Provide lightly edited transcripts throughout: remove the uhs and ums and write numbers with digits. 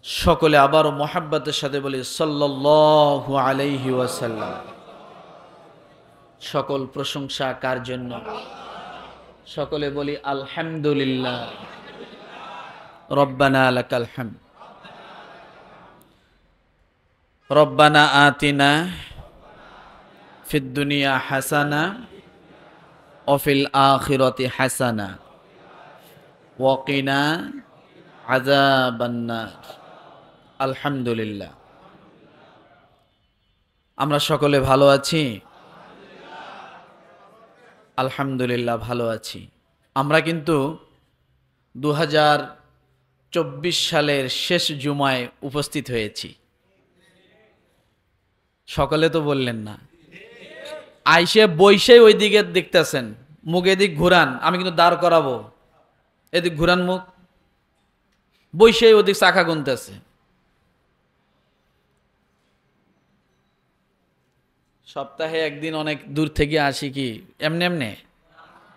সকলে আবারও মোহাব্বতের সাথে বলি সাল্লাল্লাহু আলাইহি ওয়াসাল্লাম। সকল প্রশংসা কার জন্য? সকলে বলি আলহামদুলিল্লাহ। রব্বানা লাকাল হামদ। রব্বানা আতিনা ফিদ দুনিয়া হাসানা ওয়া ফিল আখিরাতি হাসানা ওয়া কিনা আযাবান নার। আলহামদুলিল্লাহ। আমরা সকলে ভালো আছি? আলহামদুলিল্লাহ ভালো আছি। আমরা কিন্তু 2024 সালের শেষ জুমায় উপস্থিত হয়েছি। সকলে তো বললেন না। আইসে বইসে ওই দিকে দেখতেছেন, মুখ এদিক ঘুরান, আমি কিন্তু দাঁড় করাবো, এদিক ঘুরান মুখ, বইসে ওদিক চাকা গুনতেছে। সপ্তাহে একদিন অনেক দূর থেকে আসি কি এমনি এমনি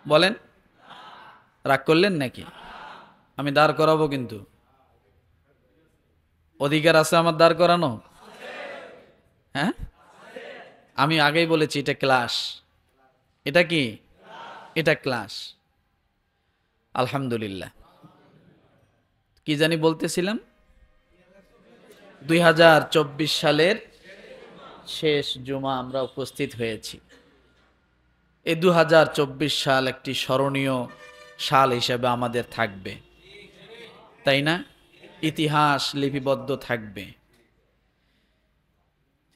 বলেন? রাগ করলেন নাকি? আমি দাঁড় করাবো, কিন্তু অধিকার আছে আমার দাঁড় করানো। হ্যাঁ, আমি আগেই বলেছি এটা ক্লাস। এটা কি? এটা ক্লাস। আলহামদুলিল্লাহ। কি জানি বলতেছিলাম? 2024 সালের শেষ জুমা আমরা উপস্থিত হয়েছি। এই 2024 সাল একটি স্মরণীয় সাল হিসেবে আমাদের থাকবে, তাই না? ইতিহাস লিপিবদ্ধ থাকবে।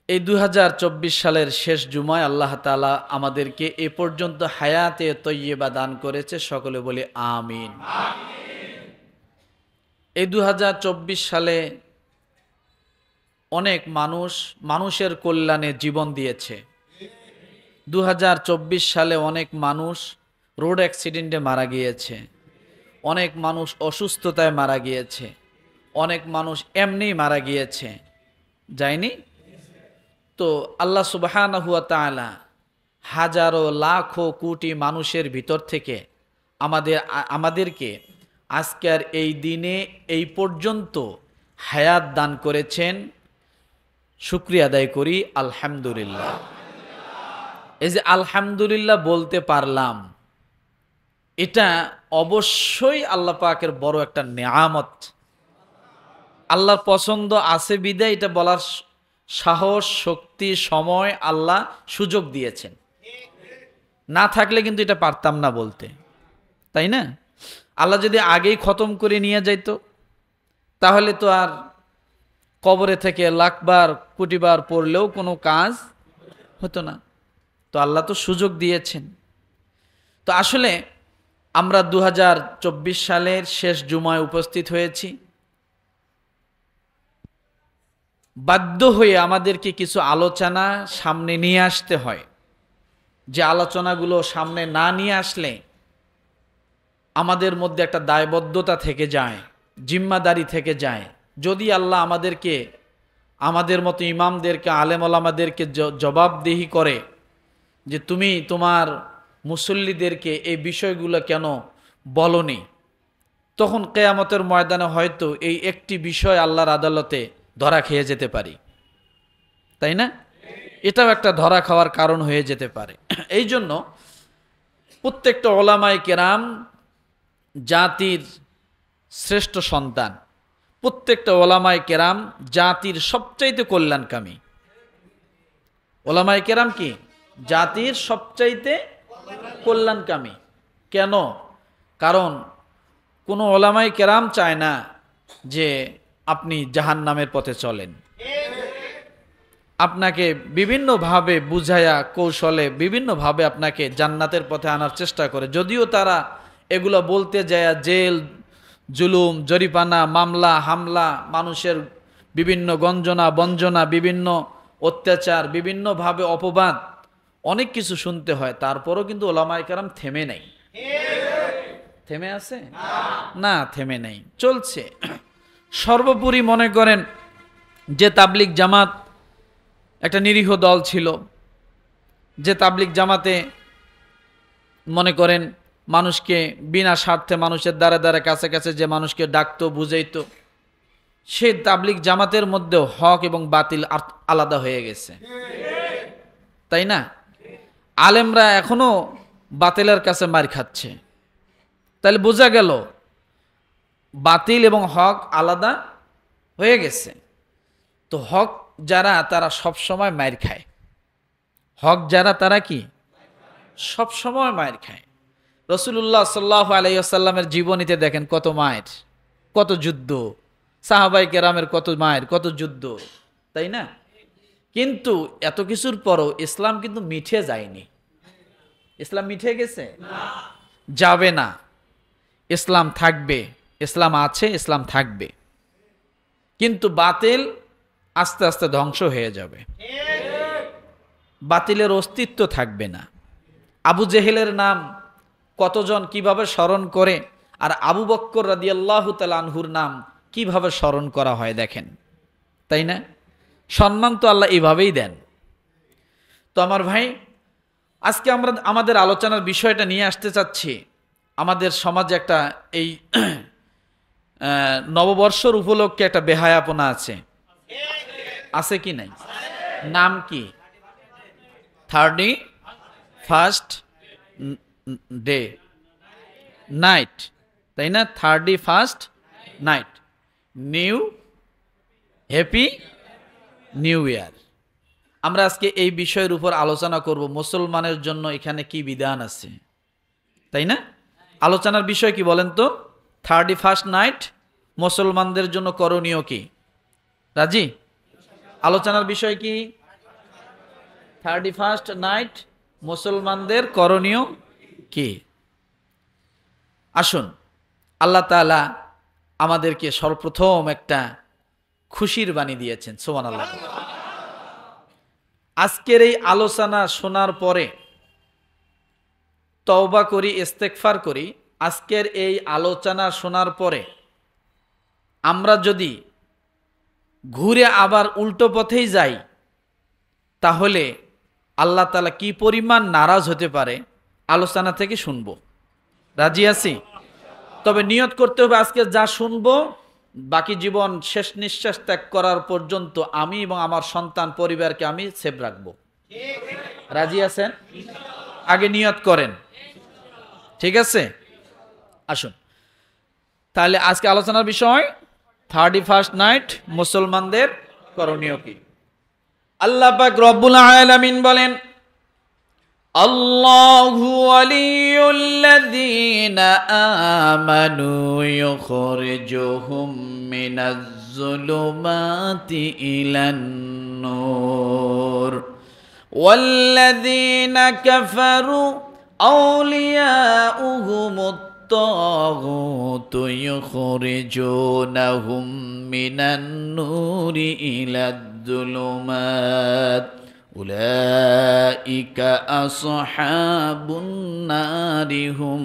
এই 2024 সালের শেষ জুমায় আল্লাহ তাআলা আমাদেরকে এ পর্যন্ত হায়াতে তয়্যিবা দান করেছে। সকলে বলি আমিন। এই 2024 সালে অনেক মানুষের কল্যাণে জীবন দিয়েছে। 2024 সালে অনেক মানুষ রোড অ্যাক্সিডেন্টে মারা গিয়েছে, অনেক মানুষ অসুস্থতায় মারা গিয়েছে, অনেক মানুষ এমনিই মারা গিয়েছে, যায়নি? তো আল্লাহ সুবহানাহু ওয়া তাআলা হাজারো লাখো কোটি মানুষের ভিতর থেকে আমাদেরকে আজকের এই দিনে এই পর্যন্ত হায়াত দান করেছেন। শুকরিয়া আদায় করি আলহামদুলিল্লাহ। এই যে আলহামদুলিল্লাহ বলতে পারলাম, এটা অবশ্যই আল্লাহ পাকের বড় একটা নেয়ামত। আল্লাহর পছন্দ আছে বিদায় এটা বলার সাহস, শক্তি, সময় আল্লাহ সুযোগ দিয়েছেন। না থাকলে কিন্তু এটা পারতাম না বলতে, তাই না? আল্লাহ যদি আগেই খতম করে নিয়ে যাইতো তাহলে তো আর কবরে থেকে লাখবার কোটিবার পড়লেও কোনো কাজ হতো না। তো আল্লাহ তো সুযোগ দিয়েছেন। তো আসলে আমরা 2024 সালের শেষ জুমায় উপস্থিত হয়েছি। বাধ্য হয়ে আমাদেরকে কিছু আলোচনা সামনে নিয়ে আসতে হয়। যে আলোচনাগুলো সামনে না নিয়ে আসলে আমাদের মধ্যে একটা দায়বদ্ধতা থেকে যায়, জিম্মাদারি থেকে যায়। যদি আল্লাহ আমাদেরকে, আমাদের মতো ইমামদেরকে, আলেম ওলামাদেরকে জবাবদিহি করে যে তুমি তোমার মুসল্লিদেরকে এই বিষয়গুলো কেন বলনি, তখন কিয়ামতের ময়দানে হয়তো এই একটি বিষয় আল্লাহর আদালতে ধরা খেয়ে যেতে পারি, তাই না? এটাও একটা ধরা খাওয়ার কারণ হয়ে যেতে পারে। এই জন্য প্রত্যেকটা ওলামায়ে কেরাম জাতির শ্রেষ্ঠ সন্তান। প্রত্যেকটা ওলামায়ে কেরাম জাতির সবচাইতে কল্যাণকামী। ওলামায়ে কেরাম কি? জাতির সবচাইতে কল্যাণকামী। কেন? কারণ কোনো ওলামায়ে কেরাম চায় না যে আপনি জাহান্নামের পথে চলেন। আপনাকে বিভিন্নভাবে বুঝায়া কৌশলে বিভিন্নভাবে আপনাকে জান্নাতের পথে আনার চেষ্টা করে। যদিও তারা এগুলো বলতে যায় জেল, জুলুম, জরিপানা, মামলা, হামলা, মানুষের বিভিন্ন গঞ্জনা বঞ্জনা, বিভিন্ন অত্যাচার, বিভিন্নভাবে অপবাদ, অনেক কিছু শুনতে হয়, তারপরও কিন্তু ওলামায়ে কেরাম থেমে নেই। থেমে আছে না? থেমে নেই, চলছে। সর্বোপরি মনে করেন যে তাবলিগ জামাত একটা নিরীহ দল ছিল, যে তাবলিগ জামাতে মনে করেন মানুষকে বিনা স্বার্থে মানুষের দ্বারে দ্বারে কাছে কাছে যে মানুষকে ডাকতো বুঝাইতো, সে তাবলিগ জামাতের মধ্যে হক এবং বাতিল আলাদা হয়ে গেছে, তাই না? আলেমরা এখনো বাতিলের কাছে মার খাচ্ছে। তাহলে বোঝা গেল বাতিল এবং হক আলাদা হয়ে গেছে। তো হক যারা তারা সব সময় মার খায়, হক যারা তারা কি সব সময় মার খায়। রাসূলুল্লাহ সাল্লাল্লাহু আলাইহি ওয়াসাল্লামের জীবনীতে দেখেন কত মায়ের, কত যুদ্ধ, সাহাবায়ে কেরামের কত মায়ের, কত যুদ্ধ, তাই না? কিন্তু এত কিছুর পরও ইসলাম কিন্তু মিঠে যায়নি। ইসলাম মিঠে গেছে? যাবে না। ইসলাম থাকবে, ইসলাম আছে, ইসলাম থাকবে, কিন্তু বাতিল আস্তে আস্তে ধ্বংস হয়ে যাবে, বাতিলের অস্তিত্ব থাকবে না। আবু জেহেলের নাম কতজন কিভাবে স্মরণ করে, আর আবু বক্কর রাদিয়াল্লাহু তাআলা আনহুর নাম কিভাবে স্মরণ করা হয় দেখেন, তাই না? সম্মান তো আল্লাহ এইভাবেই দেন। তো আমার ভাই, আজকে আমরা আমাদের আলোচনার বিষয়টা নিয়ে আসতে চাচ্ছি, আমাদের সমাজে একটা এই নববর্ষর উপলক্ষে একটা বেহায়াপনা আছে, আছে কি নাই? নাম কি? 31st ডে নাইট, তাই না? 31st night, new happy new year. আমরা আজকে এই বিষয়ের উপর আলোচনা করব, মুসলমানের জন্য এখানে কি বিধান আছে, তাই না? আলোচনার বিষয় কি বলেন তো? 31st নাইট মুসলমানদের জন্য করণীয় কি? রাজি? আলোচনার বিষয় কি? 31st নাইট মুসলমানদের করণীয় কি? আসুন, আল্লাহ তাআলা আমাদেরকে সর্বপ্রথম একটা খুশির বাণী দিয়েছেন, সুবহানাল্লাহ। আজকের এই আলোচনা শোনার পরে তওবা করি, ইস্তেগফার করি। আজকের এই আলোচনা শোনার পরে আমরা যদি ঘুরে আবার উল্টো পথেই যাই, তাহলে আল্লাহ তাআলা কি পরিমাণ নারাজ হতে পারে আলোচনা থেকে শুনবো। রাজি আছি? তবে নিয়ত করতে হবে আজকে যা শুনবো বাকি জীবন শেষ নিঃশ্বাস ত্যাগ করার পর্যন্ত আমি এবং আমার সন্তান পরিবারকে আমি সেভ রাখবো। রাজি আছেন? আগে নিয়ত করেন, ঠিক আছে? আসুন তাহলে আজকে আলোচনার বিষয় 31st নাইট মুসলমানদের করণীয় কি। আল্লাহ পাক রব্বুল আলামিন বলেন, আল্লাহু ওয়ালিয়ুল্লাযীনা আমানু ইউখরিজুহুম মিনাজ-যুলুমাতি ইলান-নূর ওয়াল্লাযীনা কাফারু আউলিয়াউহুমুত-তাগুতু ইউখরিজুনাহুম মিনান-নূরি ইলাজ-যুলুমাত উলাইকা আসহাবুন নারি হুম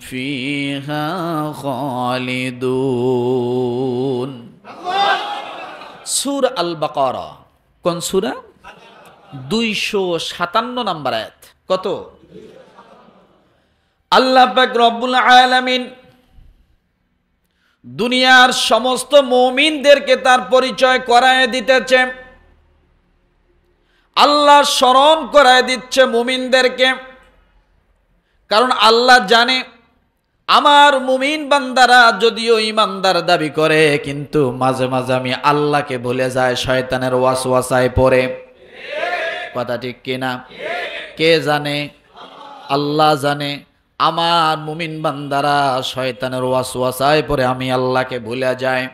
ফিহা খালিদুন। সূরা আল বাকারা, কোন সূরা? 257 নম্বর আয়াত। কত? আল্লাহ পাক রব্বুল আলামিন দুনিয়ার সমস্ত মুমিনদেরকে তার পরিচয় করায় দিতেছে। আল্লাহ স্মরণ করায় দিচ্ছে মুমিনদেরকে, কারণ আল্লাহ জানে আমার মুমিন বান্দারা যদিও ইমানদার দাবি করে, কিন্তু মাঝে মাঝে আমি আল্লাহকে ভুলে যায়, শয়তানের ওয়াসওয়াসায় পড়ে। কথা ঠিক কিনা? কে জানে? আল্লাহ জানে। আমার মুমিন বান্দারা শয়তানের ওয়াসওয়াসায় পড়ে আমি আল্লাহকে ভুলে যায়।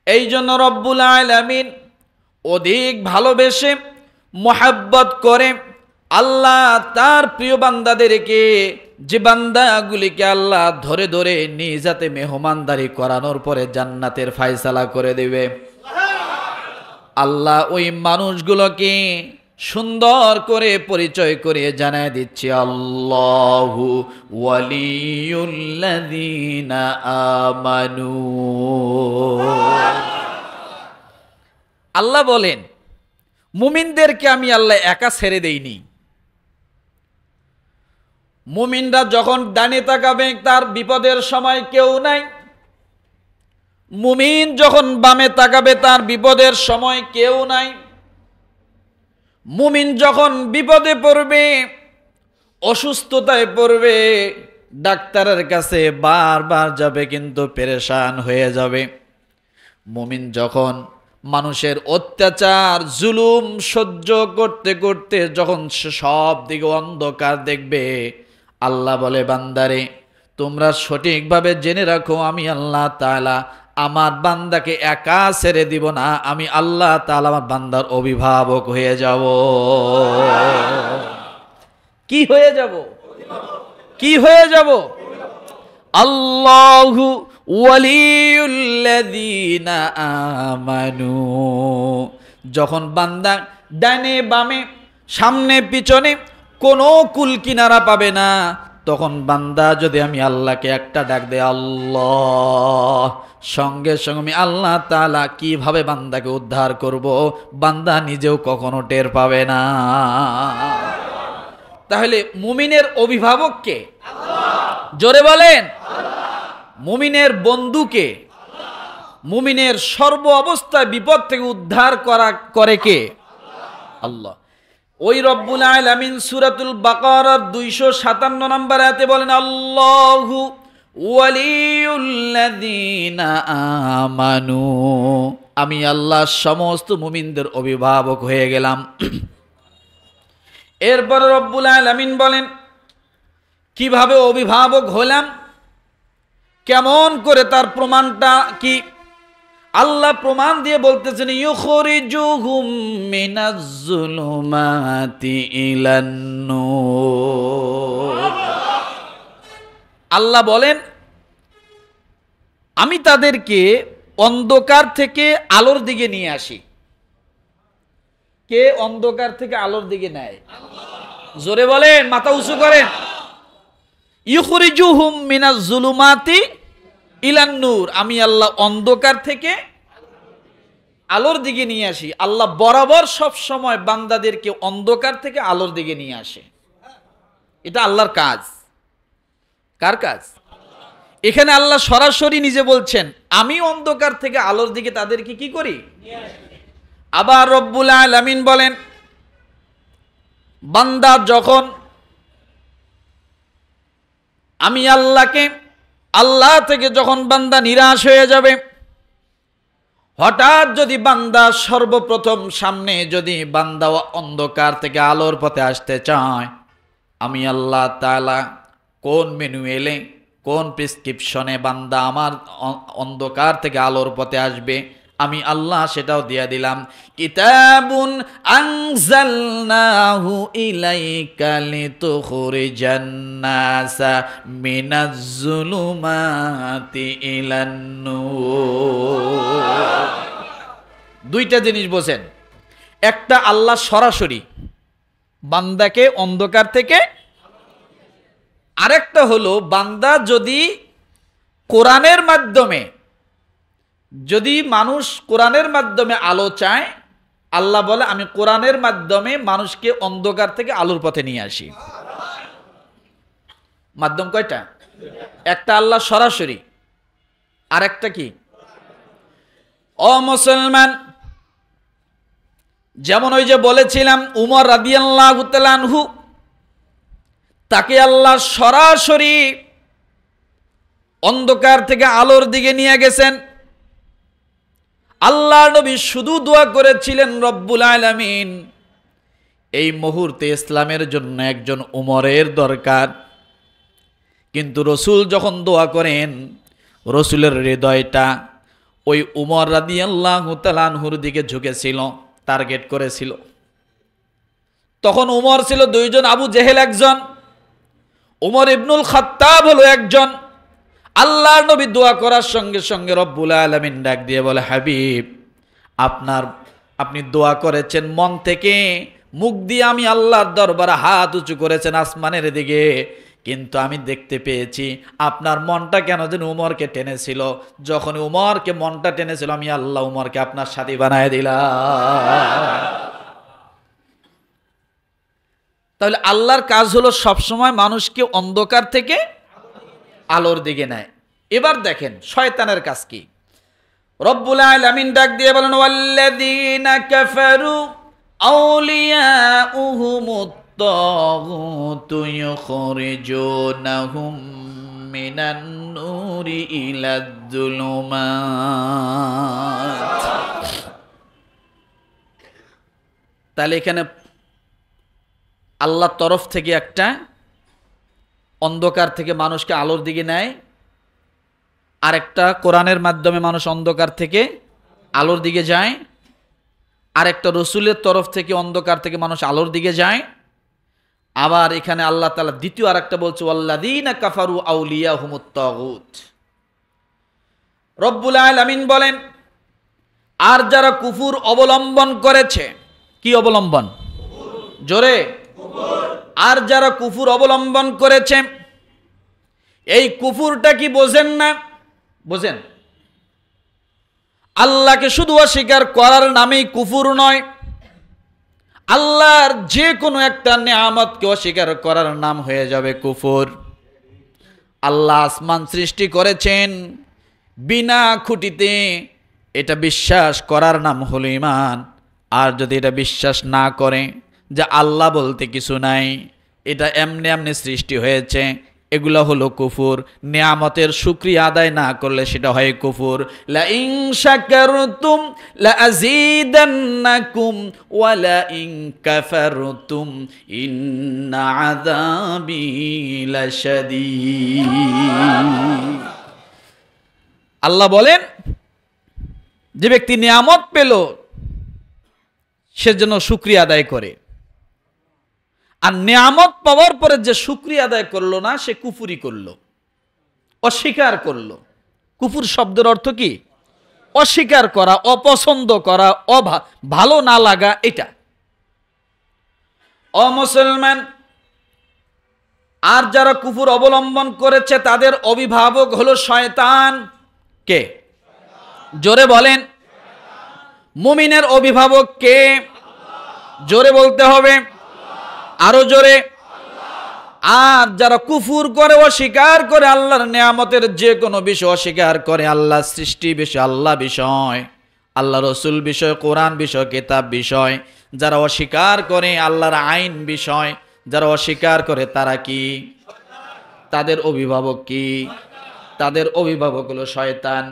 এই জন্য রব্বুল আলামিন অধিক ভালোবেসে মোহাব্বত করে আল্লাহ তার প্রিয় বান্দাদেরকে, যে বান্দাগুলিকে আল্লাহ ধরে ধরে নিজ হাতে মেহমানদারি করানোর পরে জান্নাতের ফায়সালা করে দেবে, আল্লাহ ওই মানুষগুলোকে সুন্দর করে পরিচয় করিয়ে জানায় দিচ্ছে, আল্লাহু ওয়ালিয়ুল্লাযীনা আমানু। আল্লাহ বলেন মুমিনদেরকে আমি আল্লাহ একা ছেড়ে দেইনি। মুমিনরা যখন ডানে তাকাবে তার বিপদের সময় কেউ নাই, মুমিন যখন বামে তাকাবে তার বিপদের সময় কেউ নাই। মুমিন যখন বিপদে পড়বে, অসুস্থতায় পড়বে, ডাক্তারের কাছে বারবার যাবে কিন্তু পেরেশান হয়ে যাবে। মুমিন যখন মানুষের অত্যাচার জুলুম সহ্য করতে করতে যখন সব দিকে অন্ধকার দেখবে, আল্লাহ বলে বান্দারে তোমরা সঠিকভাবে জেনে রাখো আমি আল্লাহ তাআলা আমার বান্দাকে একা ছেড়ে দিব না, আমি আল্লাহ তাআলা আমার বান্দার অভিভাবক হয়ে যাব। কি হয়ে যাব? কি হয়ে যাব? আল্লাহু ওয়ালিউল্লাযীনা আমানু। যখন বান্দা ডানে বামে সামনে পিছনে কোনো কুল কিনারা পাবে না, তখন বান্দা যদি আমি আল্লাহকে একটা ডাক দেয় আল্লাহ, সঙ্গে সঙ্গে আমি আল্লাহ তাআলা কিভাবে বান্দাকে উদ্ধার করব বান্দা নিজেও কখনো টের পাবে না। তাহলে মুমিনের অভিভাবক কে? জোরে বলেন। মুমিনের বন্ধুকে, মুমিনের সর্ব অবস্থায় বিপদ থেকে উদ্ধার করে কে? আল্লাহ। ওই রব্বুল আলামিন সূরাতুল বাকারার 257 নম্বর আয়াতে বলেন আল্লাহু ওয়ালিউল্লাযীনা আমানু, আমি আল্লাহ সমস্ত মুমিনদের অভিভাবক হয়ে গেলাম। এরপর রব্বুল আলামিন বলেন কিভাবে অভিভাবক হলাম, কেমন করে তার প্রমাণটা কি? আল্লাহ প্রমাণ দিয়ে বলতেছেন ইউখরিজুহুম মিনাজ যুলুমাতি ইলান নূর। আল্লাহ বলেন আমি তাদেরকে অন্ধকার থেকে আলোর দিকে নিয়ে আসি। কে অন্ধকার থেকে আলোর দিকে নেয়? জোরে বলেন, মাথা উঁচু করেন। ইউখরিজুহুম মিনাজ যুলুমাতি ইলান নূর, আমি আল্লাহ অন্ধকার থেকে আলোর দিকে নিয়ে আসি। আল্লাহ বরাবর সব সময় বান্দাদেরকে অন্ধকার থেকে আলোর দিকে নিয়ে আসে। এটা আল্লাহর কাজ। কার কাজ? এখানে আল্লাহ সরাসরি নিজে বলছেন আমি অন্ধকার থেকে আলোর দিকে তাদেরকে কি করি? আবার রব্বুল আলামিন বলেন বান্দা যখন আমি আল্লাহ থেকে যখন বান্দা নিরাশ হয়ে যাবে, হঠাৎ যদি বান্দা সর্বপ্রথম সামনে যদি বান্দা অন্ধকার থেকে আলোর পথে আসতে চায়, আমি আল্লাহ তাআলা কোন ম্যানুয়ালে কোন প্রেসক্রিপশনে বান্দা আমার অন্ধকার থেকে আলোর পথে আসবে আমি আল্লাহ সেটাও দিয়ে দিলাম। কিতাবুন আনজালনাহু ইলাইকা লিতুখরিজান নাসা মিনাজ যুলুমাতি ইলান নূর। দুইটা জিনিস বোঝেন, একটা আল্লাহ সরাসরি বান্দাকে অন্ধকার থেকে, আরেকটা হলো বান্দা যদি কোরআনের মাধ্যমে, যদি মানুষ কোরআনের মাধ্যমে আলো চায়, আল্লাহ বলে আমি কোরআনের মাধ্যমে মানুষকে অন্ধকার থেকে আলোর পথে নিয়ে আসি। মাধ্যম কয়টা? একটা আল্লাহ সরাসরি, আর একটা কি? ও মুসলমান, যেমন ওই যে বলেছিলাম উমর রাদিয়াল্লাহু তাআলা আনহু, তাকে আল্লাহ সরাসরি অন্ধকার থেকে আলোর দিকে নিয়ে গেছেন। আল্লাহ নবী শুধু দোয়া করেছিলেন রব্বুল আলামিন এই মুহূর্তে ইসলামের জন্য একজন উমরের দরকার। কিন্তু রসুল যখন দোয়া করেন, রসুলের হৃদয়টা ওই উমর রাদিয়াল্লাহু তাআলা আনহুর দিকে ঝুঁকেছিল, টার্গেট করেছিল। তখন উমর ছিল দুইজন, আবু জেহেল একজন, উমর ইবনুল খাত্তাব হলো একজন। আল্লাহর নবী দোয়া করার সঙ্গে সঙ্গে রব্বুল আলামিন ডাক দিয়ে বলে হাবিব আপনি দোয়া করেছেন মন থেকে, মুখ দিয়ে আমি আল্লাহর দরবারে হাত উঁচু করেছেন আসমানের দিকে, কিন্তু আমি দেখতে পেয়েছি আপনার মনটা কেন যেন উমরকে টেনেছিল। যখন উমরকে মনটা টেনেছিল আমি আল্লাহ উমরকে আপনার সাথী বানায় দিলাম। তাহলে আল্লাহর কাজ হলো সবসময় মানুষকে অন্ধকার থেকে আলোর দিকে নেয়। এবার দেখেন শয়তানের কাজ কি। রব্বুল আলামিন ডাক দিয়ে বলেন, ওয়াল্লাযীনা কাফারু আউলিয়াউহুমুত তাগুতু ইউখরিজুনাহুম মিনান নূরি ইলাজ যুলুমাত। তাহলে এখানে আল্লাহর তরফ থেকে একটা অন্ধকার থেকে মানুষকে আলোর দিকে নেয়, আর একটা কোরআনের মাধ্যমে মানুষ অন্ধকার থেকে আলোর দিকে যায়, আর একটা রসুলের তরফ থেকে অন্ধকার থেকে মানুষ আলোর দিকে যায়। আবার এখানে আল্লাহ তাআলা দ্বিতীয় আর একটা বলছে, ওয়াল্লাযীনা কাফারু আউলিয়াহুমুত তাগুত। রব্বুল আলামিন বলেন, আর যারা কুফুর অবলম্বন করেছে, কি অবলম্বন? জোরে। আর যারা কুফুর অবলম্বন করেছে, এই কুফুরটা কি বোঝেন না? বোঝেন, আল্লাহকে শুধু অস্বীকার করার নামেই কুফুর নয়, আল্লাহর যে কোনো একটা নেয়ামতকে অস্বীকার করার নাম হয়ে যাবে কুফুর। আল্লাহ আসমান সৃষ্টি করেছেন বিনা খুঁটিতে, এটা বিশ্বাস করার নাম হলো ঈমান। আর যদি এটা বিশ্বাস না করে যে আল্লাহ বলতে কিছু নাই, এটা এমনি এমনি সৃষ্টি হয়েছে, এগুলো হলো কুফুর। নিয়ামতের শুকরিয়া আদায় না করলে সেটা হয় কুফুর। লা ইন শাকারতুম লা আযীদান্নাকুম ওয়া লা ইন কাফারতুম ইন্না আযাবি লাশাদীদ। আল্লাহ বলেন, যে ব্যক্তি নিয়ামত পেল সেজন্য শুকরিয়া আদায় করে, আর নিয়ামত পাওয়ার পরে যে শুকরিয়া আদায় করলো না সে কুফুরি করলো, অস্বীকার করলো। কুফুর শব্দের অর্থ কি? অস্বীকার করা, অপছন্দ করা, ভালো না লাগা। এটা অমুসলমান আর যারা কুফুর অবলম্বন করেছে তাদের অভিভাবক হলো শয়তান। কে? জোরে বলেন। মুমিনের অভিভাবক কে? জোরে বলতে হবে, আরো জোরে। আর যারা কুফুর করে, অস্বীকার করে, আল্লাহর নিয়ামতের যে কোনো বিষয় অস্বীকার করে, আল্লাহ সৃষ্টি বিষয়, আল্লাহ বিষয়, আল্লাহ রসুল বিষয়, কোরআন বিষয়, কিতাব বিষয়, যারা অস্বীকার করে, আল্লাহর আইন বিষয় যারা অস্বীকার করে, তারা কি? তাদের অভিভাবক কি? তাদের অভিভাবক হলো শয়তান।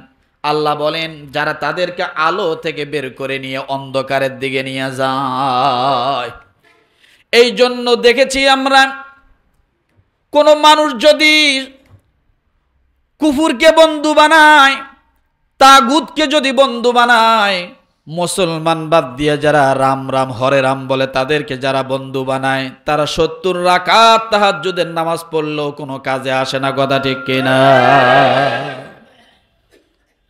আল্লাহ বলেন, যারা তাদেরকে আলো থেকে বের করে নিয়ে অন্ধকারের দিকে নিয়ে যায়। এই জন্য দেখেছি আমরা, কোন মানুষ যদি কুফুরকে বন্ধু বানায়, তাগুতকে যদি বন্ধু বানায়, মুসলমান বাদ দিয়ে যারা রাম রাম হরে রাম বলে তাদেরকে যারা বন্ধু বানায়, তারা 70 রাকাত তাহাজ্জুদের নামাজ পড়লেও কোনো কাজে আসে না। কথা ঠিক কিনা?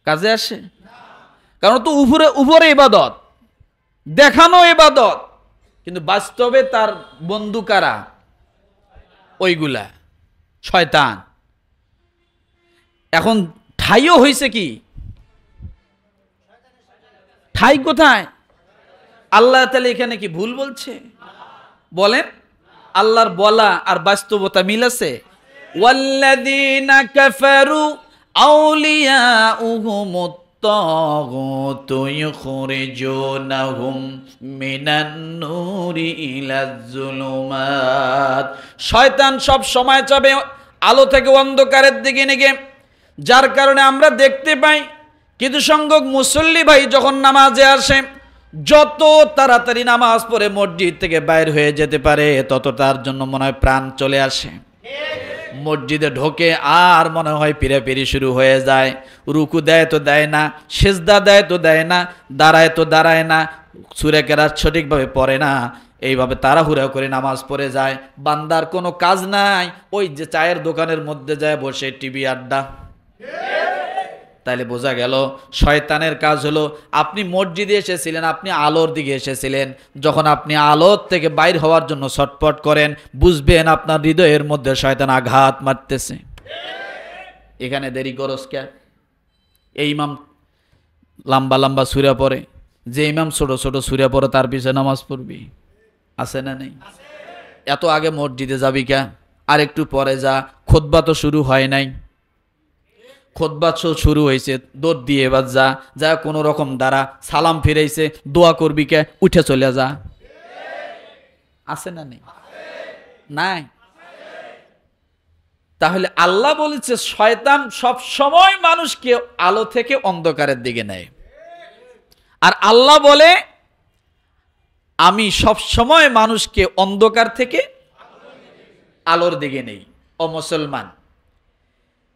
কাজে আসে? কারণ তো উপরে ইবাদত, দেখানো ইবাদত, কিন্তু বাস্তবে তার বন্ধু কারা? ওইগুলা শয়তান। এখন ঠাইও হয়েছে কি? ঠাই কোথায়? আল্লাহ তাআলা এখানে কি ভুল বলছে? বলেন, আল্লাহর বলা আর বাস্তবতা মিল আছে? ওয়াল্লাযীনা কাফারু আউলিয়াউহুমুত তাগুতু ইউখরিজুনাহুম মিনান নূরি ইলাজ যুলুমাত। শয়তান সব সময় চাবে আলো থেকে অন্ধকারের দিকে নিয়ে, যার কারণে আমরা দেখতে পাই কিছু সংখ্যক মুসল্লি ভাই যখন নামাজে আসে, যত তাড়াতাড়ি নামাজ পড়ে মসজিদ থেকে বাইর হয়ে যেতে পারে, তত তার জন্য মনে হয় প্রাণ চলে আসে। মসজিদে ঢোকে আর মনে হয় পিড়াপিড়ি শুরু হয়ে যায়। রুকু দেয় তো দেয় না, সেজদা দেয় তো দেয় না, দাঁড়ায় তো দাঁড়ায় না, সূরা কেরাত সঠিকভাবে পড়ে না। এইভাবে তাড়াহুড়া করে নামাজ পড়ে যায়। বান্দার কোনো কাজ নাই, ওই যে চায়ের দোকানের মধ্যে যায় বসে টিভি আড্ডা। তাইলে বোঝা গেল শয়তানের কাজ হলো, আপনি মসজিদে এসেছিলেন, আপনি আলোর দিকে এসেছিলেন, যখন আপনি আলোর থেকে বাইর হওয়ার জন্য ছটফট করেন, বুঝবেন আপনার হৃদয়ের মধ্যে শয়তান আঘাত মারতেছে। এখানে দেরি করস কে? এই ইমাম লম্বা লম্বা সূরা পড়ে, যে ইমাম ছোট ছোট সূরা পড়ে তার পিছনে নামাজ পড়বি? আছে না নেই? এত আগে মসজিদে যাবি কে, আর একটু পরে যা, খুতবা তো শুরু হয় নাই, খুতবা শুরু হয়েছে, দৌড় দিয়ে এবার যা, যা কোনো রকম দ্বারা সালাম ফিরাইছে, দোয়া করবি কে, উঠে চলে যা। আছে না নেই? নাই। তাহলে আল্লাহ বলেছে শয়তান সব সময় মানুষকে আলো থেকে অন্ধকারের দিকে নেয়, আর আল্লাহ বলে আমি সব সময় মানুষকে অন্ধকার থেকে আলোর দিকে নেই। ও মুসলমান,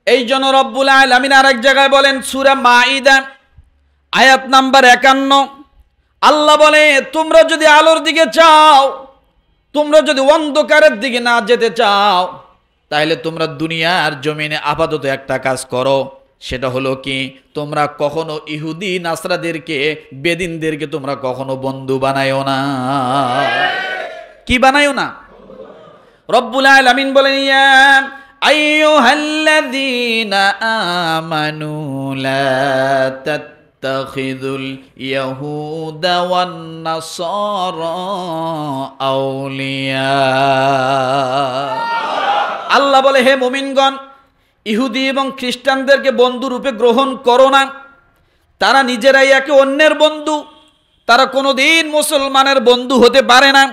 এই জন্য রব্বুল আলামিন আরেক জায়গায় বলেন সূরা মাঈদা আয়াত নাম্বার 51, আল্লাহ বলে তোমরা যদি আলোর দিকে চাও, তোমরা যদি অন্ধকারের দিকে না যেতে চাও, তাহলে তোমরা দুনিয়ার জমিনে আপাতত একটা কাজ করো, সেটা হলো কি, তোমরা কখনো ইহুদি নাসরাদেরকে, বেদিনদেরকে তোমরা কখনো বন্ধু বানায়ও না। কি বানায়ও না? রব্বুল আলামিন বলেন ইয়া আইয়ুহাল্লাযীনা আমানু লা তাত্তাখিযুল ইয়াহুদা ওয়ান নাসারা আউলিয়া। আল্লাহ বলে হে মুমিনগণ, ইহুদি এবং খ্রিস্টানদেরকে বন্ধু রূপে গ্রহণ করো না। তারা নিজেরাই একে অন্যের বন্ধু, তারা কোনোদিন মুসলমানের বন্ধু হতে পারে না।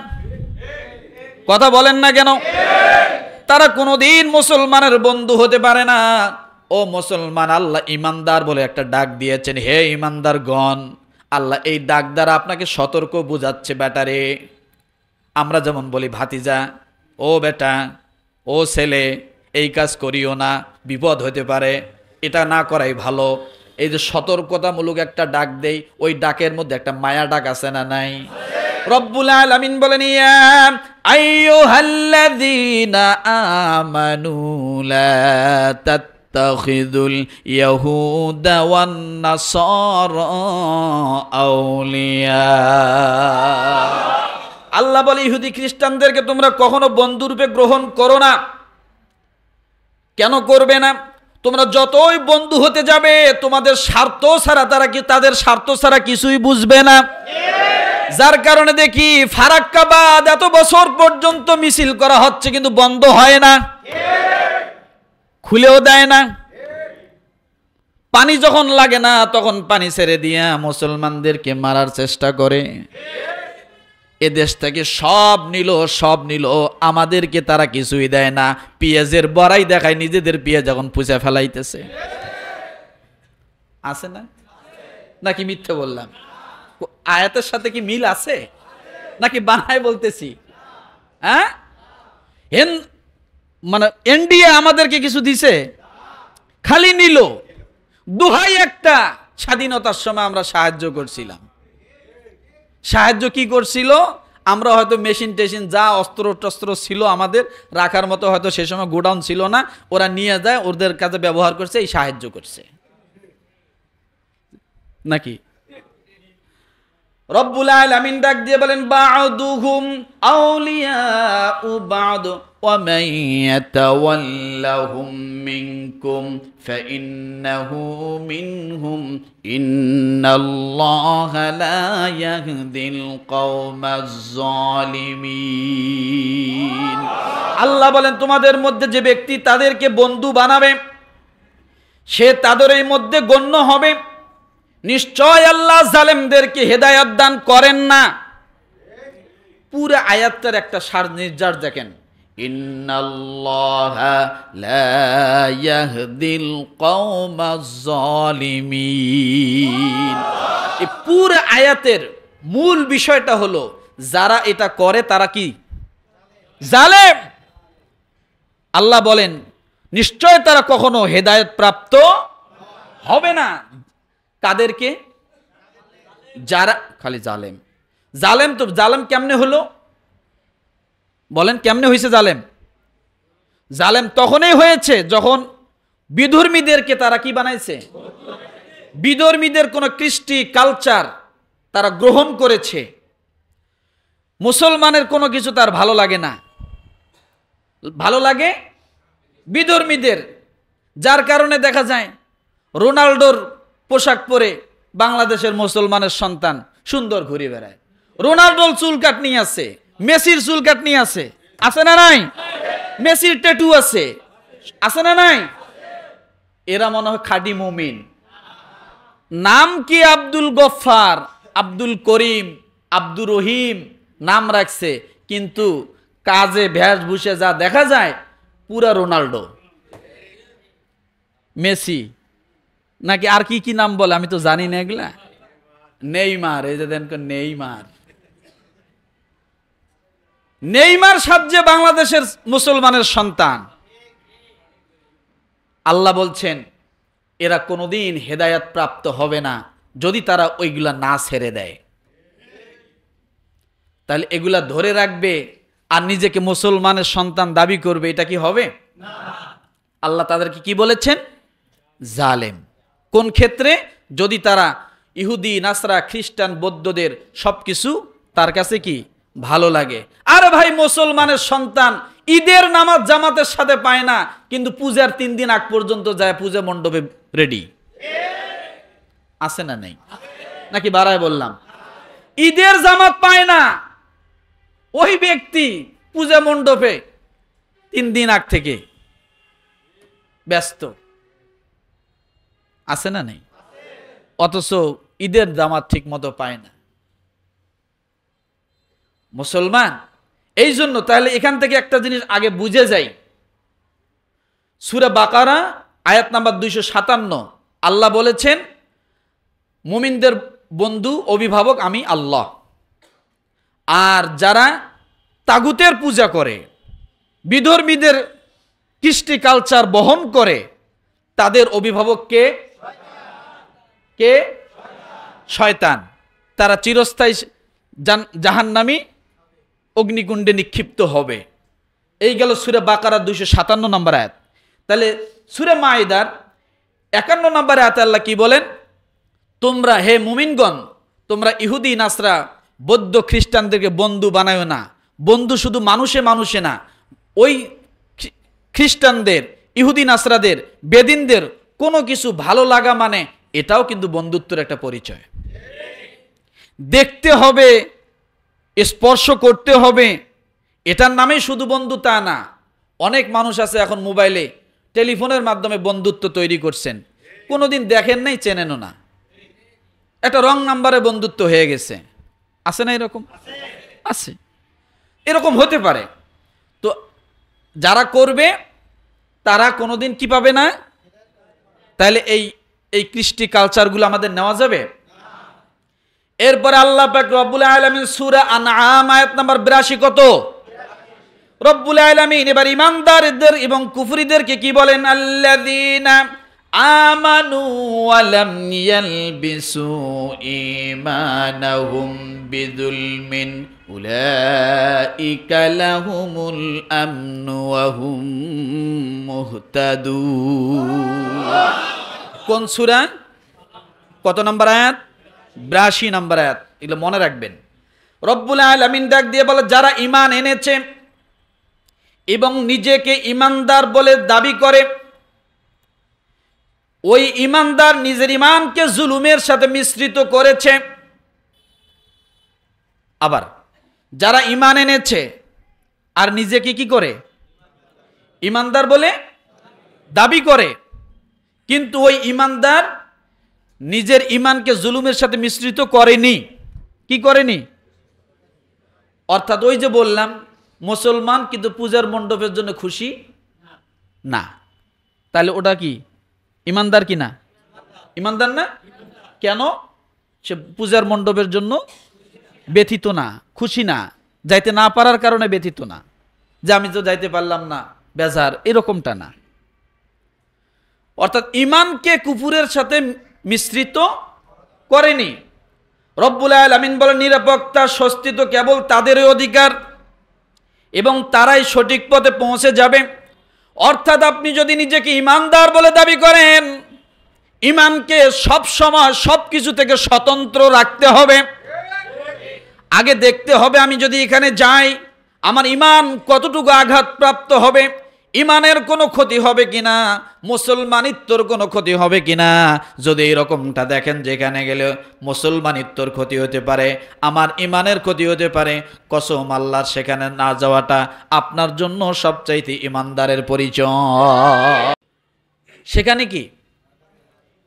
কথা বলেন না কেন? তারা কোনোদিন মুসলমানের বন্ধু হতে পারে না। ও মুসলমান, আল্লাহ ইমানদার বলে একটা ডাক দিয়েছেন, হে ইমানদারগণ। আল্লাহ এই ডাক দ্বারা আপনাকে সতর্ক বুঝাচ্ছে, বেটারে। আমরা যেমন বলি ভাতিজা, ও বেটা, ও ছেলে, এই কাজ করিও না, বিপদ হতে পারে, এটা না করাই ভালো। এই যে সতর্কতামূলক একটা ডাক দেই, ওই ডাকের মধ্যে একটা মায়া ডাক আছে না নাই? রব্বুল আলামিন বলেন ইয়া আইয়ুহাল্লাযীনা আমানু লা তাত্তাখিযুল ইয়াহুদা ওয়ান নাসারা আউলিয়া। আল্লাহ বলে ইহুদি খ্রিস্টানদেরকে তোমরা কখনো বন্ধুরূপে গ্রহণ করো না। কেন করবে না? তোমরা যতই বন্ধু হতে যাবে, তোমাদের স্বার্থ ছাড়া তাদের স্বার্থ ছাড়া কিছুই বুঝবে না। যার কারণে দেখি ফারাক্কাবাদ এত বছর পর্যন্ত মিছিল করা হচ্ছে, কিন্তু বন্ধ হয় না, খুলেও দেয় না। পানি যখন লাগে না, তখন পানি ছেড়ে দিয়া মুসলমানদেরকে মারার চেষ্টা করে। এ দেশ থেকে সব নিল, আমাদেরকে তারা কিছুই দেয় না। পেঁয়াজের বড়াই দেখায়, নিজেদের পেঁয়াজ এখন পুষে ফেলাইতেছে। আছে না? নাকি মিথ্যে বললাম? আয়াতের সাথে কি মিল আছে নাকি বানায় বলতেছি? হ্যাঁ, মানে ইন্ডিয়া আমাদেরকে কিছু দিছে? খালি নিল। দোহাই একটা, স্বাধীনতার সময় আমরা সাহায্য করছিলাম। সাহায্য কি করছিল? আমরা হয়তো মেশিন টেশিন যা অস্ত্র টস্ত্র ছিল আমাদের রাখার মতো, হয়তো সে সময় গোডাউন ছিল না, ওরা নিয়ে যায়, ওদের কাছে ব্যবহার করছে, এই সাহায্য করছে নাকি? রব্বুল আলামিন ডাক দিয়ে বলেন বা'দুহুম আউলিয়াউ বা'দ ওয়া মান ইয়াতাওয়াল্লাহুম মিনকুম ফাইন্নাহু মিনহুম ইন্নাল্লাহা লা ইয়াহদিল কওমাজ জালিমিন। আল্লাহ বলেন তোমাদের মধ্যে যে ব্যক্তি তাদেরকে বন্ধু বানাবে, সে তাদেরই মধ্যে গণ্য হবে। নিশ্চয় আল্লাহ জালেমদেরকে হেদায়েত দান করেন না। পুরো আয়াতটার একটা সার নির্যাস দেখেন, ইন্নাল্লাহা লা ইয়াহদিল কওমাজ জালিমিন। এই পুরো আয়াতের মূল বিষয়টা হলো, যারা এটা করে তারা কি? জালেম। আল্লাহ বলেন নিশ্চয় তারা কখনো হেদায়েত প্রাপ্ত হবে না। তাদেরকে যারা খালি জালেম। জালেম তো জালেম কেমনে হলো বলেন? কেমনে হয়েছে জালেম? জালেম তখনই হয়েছে যখন বিধর্মীদেরকে তারা কি বানাইছে? বিধর্মীদের কোনো কৃষ্টি কালচার তারা গ্রহণ করেছে। মুসলমানের কোনো কিছু তার ভালো লাগে না, ভালো লাগে বিধর্মীদের। যার কারণে দেখা যায় রোনাল্ডোর পোশাক পরে বাংলাদেশের মুসলমানের সন্তান সুন্দর ঘুরে বেড়ায়। রোনাল্ডোর চুল কাটনি আছে, মেসির চুল কাটনি আছে, আছে না নাই? মেসির ট্যাটু আছে, আছে না নাই? এরা মনে হয় খাঁটি মুমিন। নাম কি আব্দুল গফফার, আব্দুল করিম, আব্দুর রহিম নাম রাখছে, কিন্তু কাজে বেশভূষে যা দেখা যায় পুরা রোনাল্ডো, মেসি, নাকি আর কি কি নাম বলে আমি তো জানি না এগুলা। নেইমার, এই যে দেন নেইমার, নেইমার সাজ্জে বাংলাদেশের মুসলমানের সন্তান। আল্লাহ বলছেন এরা কোনোদিন হেদায়াত প্রাপ্ত হবে না যদি তারা ওইগুলা না ছেড়ে দেয়। তাহলে এগুলা ধরে রাখবে আর নিজেকে মুসলমানের সন্তান দাবি করবে, এটা কি হবে? আল্লাহ তাদেরকে কি বলেছেন? জালেম। কোন ক্ষেত্রে? যদি তারা ইহুদি, নাসরা, খ্রিস্টান, বৌদ্ধদের সবকিছু তার কাছে কি ভালো লাগে। আর ভাই মুসলমানের সন্তান ঈদের নামাজ জামাতের সাথে পায় না, কিন্তু পূজার 3 দিন আগ পর্যন্ত যায় পূজা মণ্ডপে রেডি, আছে না নেই? নাকি বাড়ায় বললাম? ঈদের জামাত পায় না, ওই ব্যক্তি পূজা মণ্ডপে 3 দিন আগ থেকে ব্যস্ত, আছে না নেই? অথচ ঈদের জামাত ঠিক মতো পায় না মুসলমান। এই জন্য তাহলে এখান থেকে একটা জিনিস আগে বুঝে যাই, সূরা বাকারা আয়াত নাম্বার 257 আল্লাহ বলেছেন মুমিনদের বন্ধু অভিভাবক আমি আল্লাহ। আর যারা তাগুতের পূজা করে, বিধর্মীদের কৃষ্টি কালচার বহন করে, তাদের অভিভাবক কে? কে? শয়তান। তারা চিরস্থায়ী জাহান্নামী অগ্নিকুণ্ডে নিক্ষিপ্ত হবে। এই গেল সূরা বাকারা 257 নম্বর আয়াত। তাহলে সূরা মাইদার 51 নম্বর আয়াতে আল্লাহ কি বলেন? তোমরা হে মুমিনগণ, তোমরা ইহুদি, নাসরা, বৌদ্ধ, খ্রিস্টানদেরকে বন্ধু বানায়ো না। বন্ধু শুধু মানুষে মানুষে না, ওই খ্রিস্টানদের, ইহুদি, নাসরাদের, বেদিনদের কোনো কিছু ভালো লাগা মানে এটাও কিন্তু বন্ধুত্বের একটা পরিচয়। দেখতে হবে, স্পর্শ করতে হবে, এটার নামেই শুধু বন্ধু তা না। অনেক মানুষ আছে এখন মোবাইলে, টেলিফোনের মাধ্যমে বন্ধুত্ব তৈরি করছেন, কোনোদিন দেখেন নাই, চেনেনও না, একটা রং নাম্বারে বন্ধুত্ব হয়ে গেছে, আছে না? এরকম আছে, এরকম হতে পারে। তো যারা করবে তারা কোনোদিন কি পাবে না? তাহলে এই কৃষ্টি কালচারগুলো আমাদের নেওয়া যাবে? এরপরে আল্লাহ পাক রব্বুল আলামিন সূরা আনআম আয়াত নাম্বার 82 কত? রব্বুল আলামিন এবার ইমানদারদের এবং কুফরিদেরকে কি বলেন? আল্লাযীনা আমানু ওয়া লাম ইয়ালবিসু ঈমানাহুম বিযুলমিন উলাইকা লাহুমুল আমনু ওয়া হুম মুহতাদুন। কোন সূরা? কত নম্বর আয়াত? 82 নম্বর আয়াত। এগুলো মনে রাখবেন। রব্বুল আলামিন ডাক দিয়ে বলে যারা ঈমান এনেছে এবং নিজেকে ঈমানদার বলে দাবি করে, ওই ঈমানদার নিজের ঈমানকে জুলুমের সাথে মিশ্রিত করেছে। আবার যারা ঈমান এনেছে আর নিজেকে কি করে? ঈমানদার বলে দাবি করে, কিন্তু ওই ঈমানদার নিজের ঈমানকে জুলুমের সাথে মিশ্রিত করেনি। কি করেনি? অর্থাৎ ওই যে বললাম মুসলমান কিন্তু পূজার মণ্ডপের জন্য খুশি না, তাহলে ওটা কি ঈমানদার কি না? ঈমানদার না। কেন? সে পূজার মণ্ডপের জন্য ব্যথিত না, খুশি না, যাইতে না পারার কারণে ব্যথিত না, যে আমি তো যাইতে পারলাম না, বেজার, এরকমটা না। অর্থাৎ ঈমানকে কুফুরের সাথে মিশ্রিত করেনি। রব্বুল আলামিন বলেন নিরাপত্তা, স্বস্তি তো কেবল তাদেরই অধিকার এবং তারাই সঠিক পথে পৌঁছে যাবে। অর্থাৎ আপনি যদি নিজেকে ঈমানদার বলে দাবি করেন, ঈমানকে সব সময় সব কিছু থেকে স্বতন্ত্র রাখতে হবে। আগে দেখতে হবে আমি যদি এখানে যাই আমার ঈমান কতটুকু আঘাতপ্রাপ্ত হবে, ইমানের কোনো ক্ষতি হবে কিনা, মুসলমানিত্বর কোনো ক্ষতি হবে কিনা। যদি এরকমটা দেখেন যেখানে গেলে মুসলমানিত্বর ক্ষতি হতে পারে, আমার ইমানের ক্ষতি হতে পারে, কসম আল্লাহর সেখানে না যাওয়াটা আপনার জন্য সবচাইতে ইমানদারের পরিচয়। সেখানে কি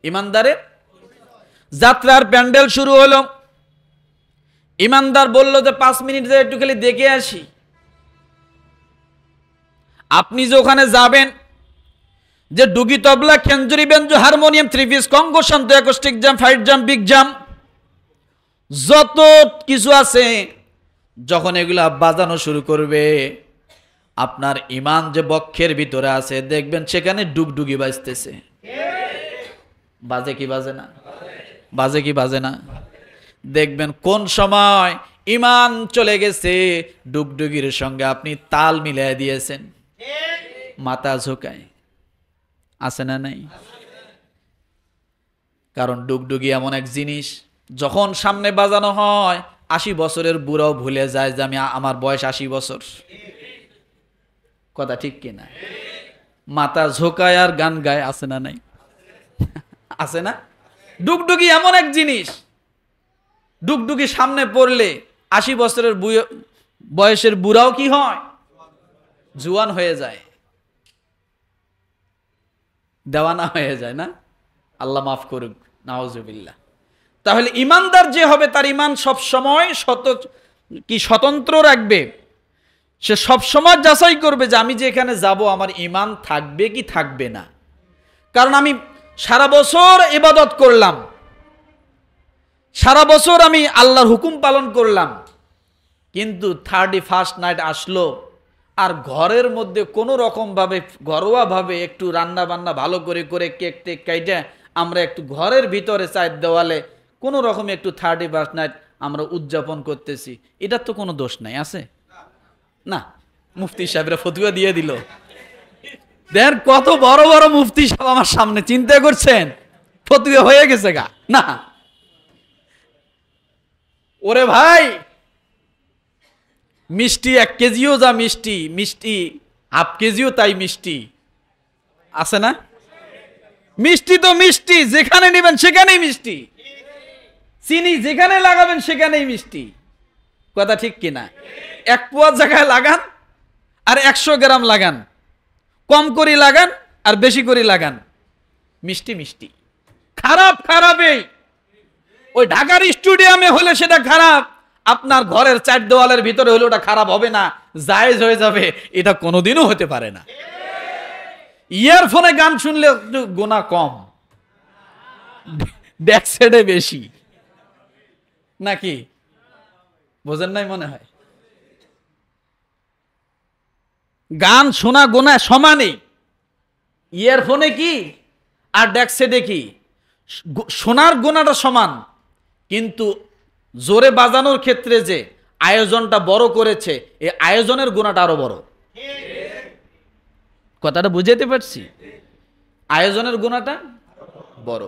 ইমানদারের? যাত্রার প্যান্ডেল শুরু হলো, ইমানদার বলল যে 5 মিনিট যে একটু খালি দেখে আসি। আপনি যে ওখানে যাবেন, যে ডুগি, তবলা, খেঞ্জুরি, বেঞ্জো, হারমোনিয়াম, 3 পিস, কঙ্গো, শান্ত, অ্যাকোস্টিক জাম, ফাইট জাম, বিগ জাম, যত কিছু আছে, যখন এগুলা বাজানো শুরু করবে, আপনার ইমান যে বক্ষের ভিতরে আছে দেখবেন সেখানে ডুগডুগি বাজতেছে। বাজে কি বাজে না? বাজে কি বাজে না? দেখবেন কোন সময় ইমান চলে গেছে, ডুগডুগির সঙ্গে আপনি তাল মিলিয়ে দিয়েছেন, মাথা ঝোঁকায়। আছে না নাই? কারণ ডুগডুগি এমন এক জিনিস, যখন সামনে বাজানো হয় 80 বছরের বুড়াও ভুলে যায় যে আমার বয়স 80 বছর। কথা ঠিক কিনা? মাথা ঝোঁকায় আর গান গায়। আছে না নাই? আছে না? ডুগডুগি এমন এক জিনিস, ডুগডুগি সামনে পড়লে 80 বছরের বয়সের বুড়াও কি হয়? জুয়ান হয়ে যায়, দেওয়ানা হয়ে যায়। না, আল্লাহ মাফ করুক, নাউজুবিল্লাহ। তাহলে ইমানদার যে হবে তার ইমান সব সময় স্বতন্ত্র রাখবে। সে সব সময় যাচাই করবে যে আমি যে এখানে যাব আমার ইমান থাকবে কি থাকবে না। কারণ আমি সারা বছর ইবাদত করলাম, সারা বছর আমি আল্লাহর হুকুম পালন করলাম, কিন্তু 31st নাইট আসলো আর ঘরের মধ্যে কোনো রকমভাবে ঘরোয়াভাবে একটু রান্না বান্না ভালো করে করে কেক টেক কাইটা আমরা একটু ঘরের ভিতরে চায়ের দেওয়ালে কোনো রকম একটু 31st নাইট আমরা উদযাপন করতেছি, এটার তো কোনো দোষ নাই। আছে না? মুফতি সাহেবরা ফতুয়া দিয়ে দিল। দেন কত বড় বড় মুফতি সাহেব আমার সামনে, চিন্তা করছেন? ফতুয়া হয়ে গেছে গা না? ওরে ভাই, মিষ্টি 1 কেজিও যা মিষ্টি, মিষ্টি 1/2 কেজিও তাই মিষ্টি। আছে না? মিষ্টি তো মিষ্টি, যেখানে নেবেন সেখানেই মিষ্টি। চিনি যেখানে লাগাবেন সেখানেই মিষ্টি। কথা ঠিক কিনা? 1 পোয়া জায়গায় লাগান আর 100 গ্রাম লাগান, কম করে লাগান আর বেশি করে লাগান, মিষ্টি মিষ্টি। খারাপ খারাপই। ওই ঢাকার স্টেডিয়ামে হলে সেটা খারাপ, আপনার ঘরের 4 দেওয়ালের ভিতরে হলে ওটা খারাপ হবে না, জায়েজ হয়ে যাবে। এটা কোনোদিনও হতে পারে না। ইয়ারফোনে গান শুনলে একটু গুনাহ কম, ব্যাক সাইডে বেশি, নাকি? বোঝেন নাই মনে হয়? গান শোনা গুনাহ সমানই। ইয়ারফোনে কি আর ব্যাক সাইডে কি, শোনার গুনাহটা সমান, কিন্তু জোরে বাজানোর ক্ষেত্রে যে আয়োজনটা বড় করেছে, এই আয়োজনের গুনাহটা আরো বড়। কথাটা বুঝাইতে পারছি? আয়োজনের গুনাহটা বড়।